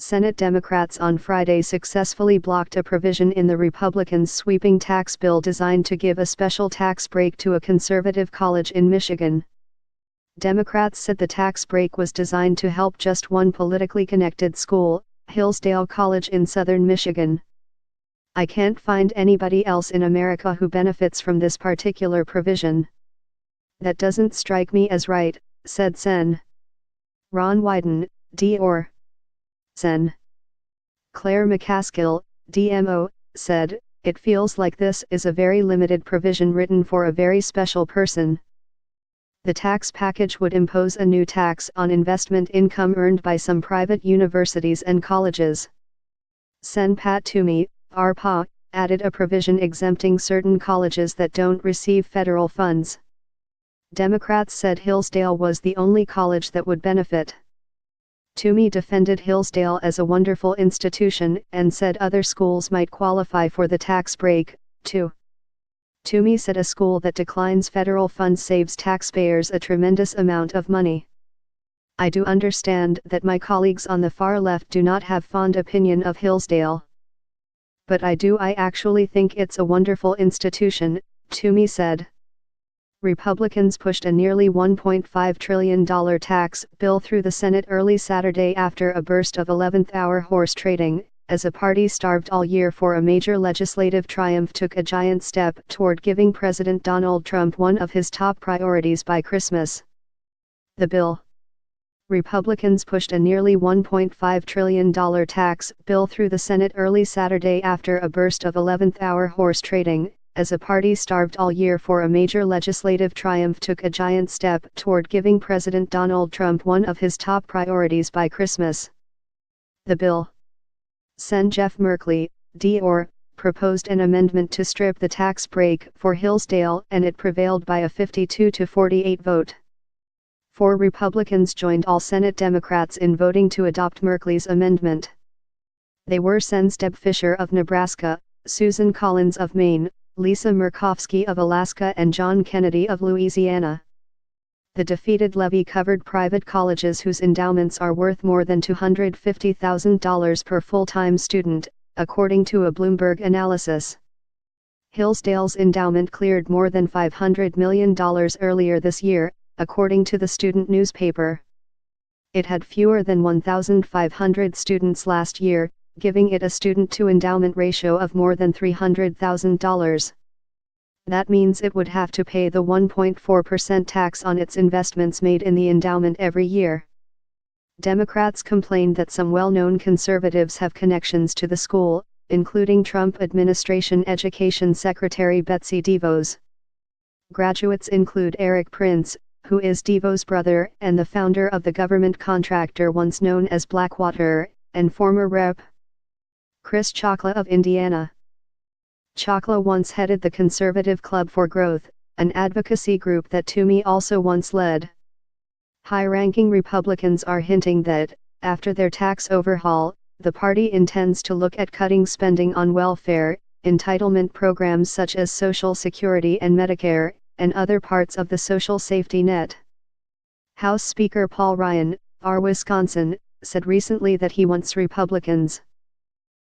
Senate Democrats on Friday successfully blocked a provision in the Republicans' sweeping tax bill designed to give a special tax break to a conservative college in Michigan. Democrats said the tax break was designed to help just one politically connected school, Hillsdale College in southern Michigan. "I can't find anybody else in America who benefits from this particular provision. That doesn't strike me as right," said Sen. Ron Wyden, D.O. Sen. Claire McCaskill, DMO, said, "It feels like this is a very limited provision written for a very special person." The tax package would impose a new tax on investment income earned by some private universities and colleges. Sen Pat Toomey, ARPA, added a provision exempting certain colleges that don't receive federal funds. Democrats said Hillsdale was the only college that would benefit. Toomey defended Hillsdale as a wonderful institution and said other schools might qualify for the tax break, too. Toomey said a school that declines federal funds saves taxpayers a tremendous amount of money. "I do understand that my colleagues on the far left do not have fond opinion of Hillsdale. But I actually think it's a wonderful institution," Toomey said. Republicans pushed a nearly $1.5 trillion tax bill through the Senate early Saturday after a burst of 11th-hour horse trading, as a party starved all year for a major legislative triumph took a giant step toward giving President Donald Trump one of his top priorities by Christmas. The bill. Republicans pushed a nearly $1.5 trillion tax bill through the Senate early Saturday after a burst of 11th-hour horse trading, as a party starved all year for a major legislative triumph took a giant step toward giving President Donald Trump one of his top priorities by Christmas. The bill. Sen. Jeff Merkley, D.O., proposed an amendment to strip the tax break for Hillsdale and it prevailed by a 52-48 vote. 4 Republicans joined all Senate Democrats in voting to adopt Merkley's amendment. They were Sens. Deb Fischer of Nebraska, Susan Collins of Maine, Lisa Murkowski of Alaska and John Kennedy of Louisiana. The defeated levy covered private colleges whose endowments are worth more than $250,000 per full-time student, according to a Bloomberg analysis. Hillsdale's endowment cleared more than $500 million earlier this year, according to the student newspaper. It had fewer than 1,500 students last year, giving it a student-to-endowment ratio of more than $300,000. That means it would have to pay the 1.4% tax on its investments made in the endowment every year. Democrats complained that some well-known conservatives have connections to the school, including Trump administration Education Secretary Betsy DeVos. Graduates include Eric Prince, who is DeVos' brother and the founder of the government contractor once known as Blackwater, and former Rep. Chris Chocla of Indiana. Chocla once headed the Conservative Club for Growth, an advocacy group that Toomey also once led. High-ranking Republicans are hinting that, after their tax overhaul, the party intends to look at cutting spending on welfare, entitlement programs such as Social Security and Medicare, and other parts of the social safety net. House Speaker Paul Ryan, R. Wisconsin, said recently that he wants Republicans